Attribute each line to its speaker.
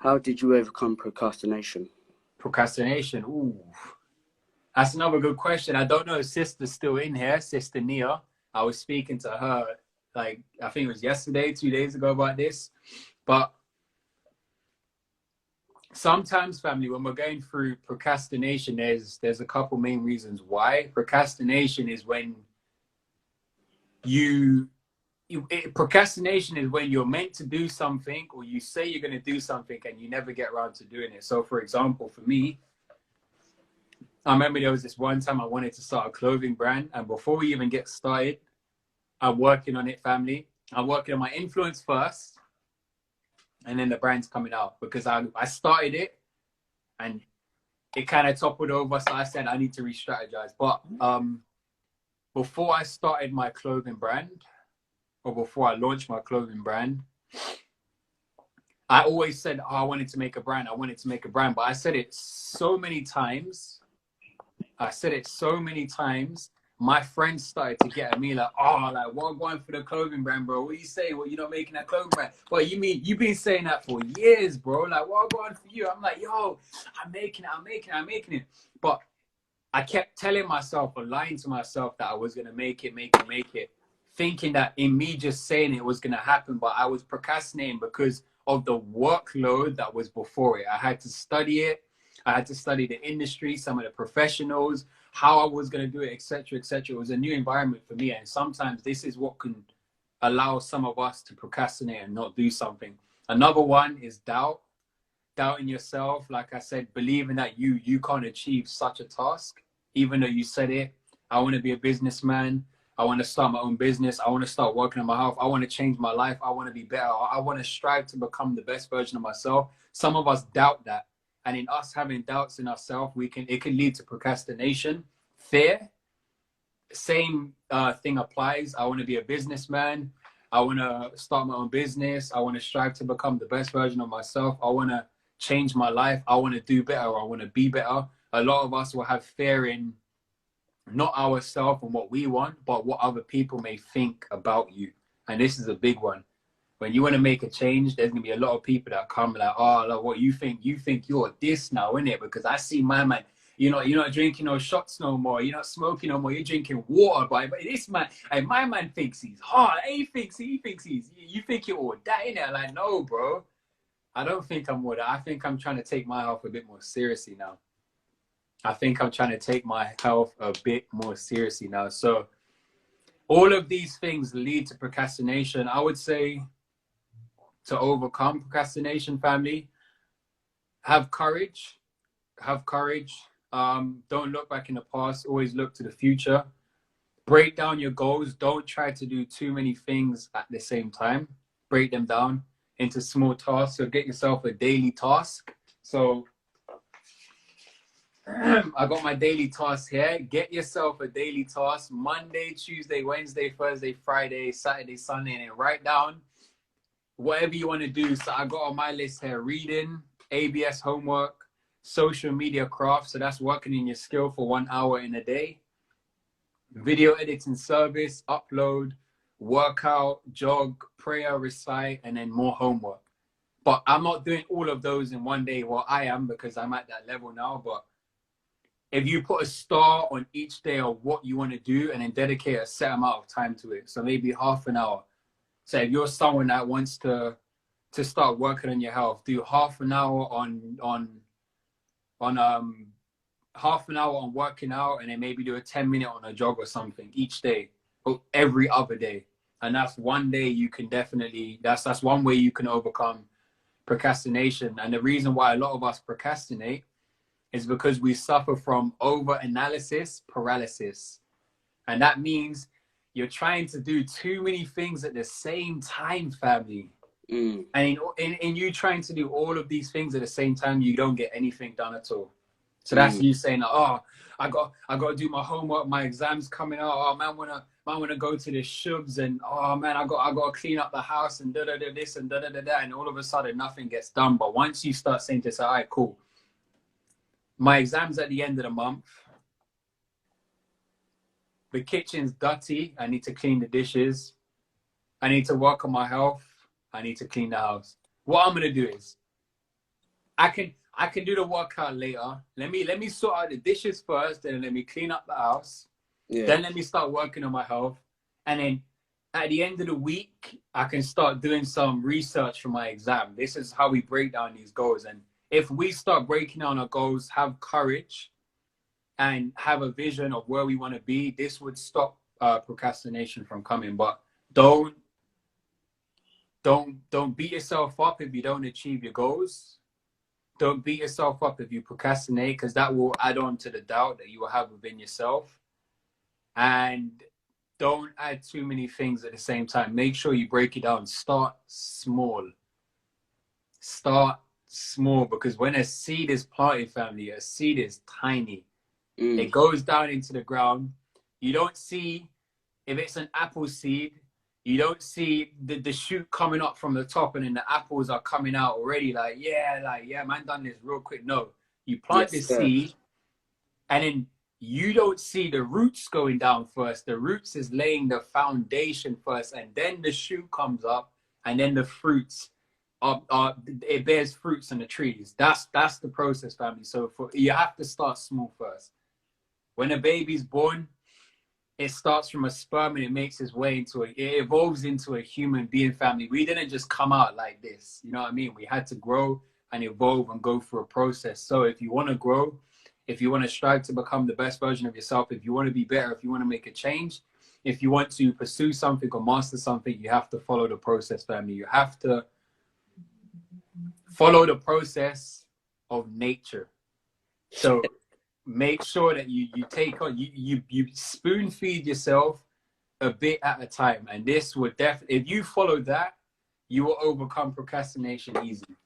Speaker 1: How did you overcome procrastination?
Speaker 2: Procrastination. Ooh, that's another good question. I don't know if Sister's still in here, Sister Nia. I was speaking to her, like, I think it was yesterday, 2 days ago about this. But sometimes, family, when we're going through procrastination, there's a couple main reasons why. Procrastination is when procrastination is when you're meant to do something, or you say you're going to do something and you never get around to doing it. So for example, for me, I remember there was this one time I wanted to start a clothing brand, and before we even get started, I'm working on it, family. I'm working on my influence first, and then the brand's coming out, because I started it and it kind of toppled over. So I said I need to re-strategize. But before I started my clothing brand, or before I launched my clothing brand, I always said, oh, I wanted to make a brand. I wanted to make a brand. But I said it so many times. My friends started to get at me like, oh, like, what I'm going for the clothing brand, bro? What you say? Well, you're not making that clothing brand. Well, you mean you've been saying that for years, bro? Like, what I'm going for you? I'm like, yo, I'm making it. But I kept telling myself or lying to myself that I was going to make it, thinking that in me just saying it was going to happen. But I was procrastinating because of the workload that was before it. I had to study it. I had to study the industry, some of the professionals, how I was going to do it, etc., etc. It was a new environment for me. And sometimes this is what can allow some of us to procrastinate and not do something. Another one is doubt. Doubting yourself. Like I said, believing that you can't achieve such a task, even though you said it. I want to be a businessman. I want to start my own business. I want to start working on my health. I want to change my life. I want to be better. I want to strive to become the best version of myself. Some of us doubt that. And in us having doubts in ourselves, it can lead to procrastination, fear. Same thing applies. I want to be a businessman. I want to start my own business. I want to strive to become the best version of myself. I want to change my life. I want to do better. I want to be better. A lot of us will have fear in not ourselves and what we want, but what other people may think about you. And this is a big one. When you want to make a change, there's going to be a lot of people that come like, oh, like, what you think you're this now, innit? Because I see my man, you're not drinking no shots no more. You're not smoking no more. You're drinking water. But this man, and my man thinks he's hard. He thinks he's, you think you're all that, innit? Like, no, bro. I don't think I'm all that. I think I'm trying to take my health a bit more seriously now. So all of these things lead to procrastination. I would say, to overcome procrastination, family, have courage. Don't look back in the past. Always look to the future. Break down your goals. Don't try to do too many things at the same time. Break them down into small tasks. So get yourself a daily task. So I got my daily task here. Get yourself a daily task. Monday, Tuesday, Wednesday, Thursday, Friday, Saturday, Sunday, and then write down whatever you want to do. So I got on my list here: reading, ABS homework, social media craft. So that's working in your skill for 1 hour in a day. Video editing service, upload, workout, jog, prayer, recite, and then more homework. But I'm not doing all of those in one day. Well, I am, because I'm at that level now. But if you put a star on each day of what you want to do and then dedicate a set amount of time to it, so maybe half an hour. So if you're someone that wants to start working on your health, do half an hour on half an hour on working out, and then maybe do a 10-minute on a jog or something each day, or every other day. And that's one day you can definitely, that's one way you can overcome procrastination. And the reason why a lot of us procrastinate is because we suffer from over-analysis paralysis. And that means you're trying to do too many things at the same time, family. And in you trying to do all of these things at the same time, you don't get anything done at all. So that's you saying, oh, I got to do my homework, my exams coming out. Oh man, wanna go to the shubs, and oh man, I got to clean up the house and this and and all of a sudden nothing gets done. But once you start saying to yourself, all right, cool, my exam's at the end of the month. The kitchen's dirty. I need to clean the dishes. I need to work on my health. I need to clean the house. What I'm going to do is, I can do the workout later. Let me sort out the dishes first, then let me clean up the house.
Speaker 1: Yeah.
Speaker 2: Then let me start working on my health. And then at the end of the week, I can start doing some research for my exam. This is how we break down these goals. And if we start breaking down our goals, have courage and have a vision of where we want to be, this would stop procrastination from coming. But don't beat yourself up if you don't achieve your goals. Don't beat yourself up if you procrastinate, because that will add on to the doubt that you will have within yourself. And don't add too many things at the same time. Make sure you break it down. Start small. Start small, because when a seed is planted, family, a seed is tiny. It goes down into the ground. You don't see, if it's an apple seed, you don't see the shoot coming up from the top and then the apples are coming out already. Like, yeah, man, done this real quick. No, you plant the seed and then you don't see the roots going down first. The roots is laying the foundation first, and then the shoot comes up, and then the fruits it bears fruits on the trees. That's the process, family. So you have to start small first. When a baby's born, it starts from a sperm and it makes its way it evolves into a human being, family. We didn't just come out like this. You know what I mean? We had to grow and evolve and go through a process. So if you want to grow, if you want to strive to become the best version of yourself, if you want to be better, if you want to make a change, if you want to pursue something or master something, you have to follow the process, family. You have to follow the process of nature. So make sure that you take on, you spoon feed yourself a bit at a time. And this would definitely, if you follow that, you will overcome procrastination easily.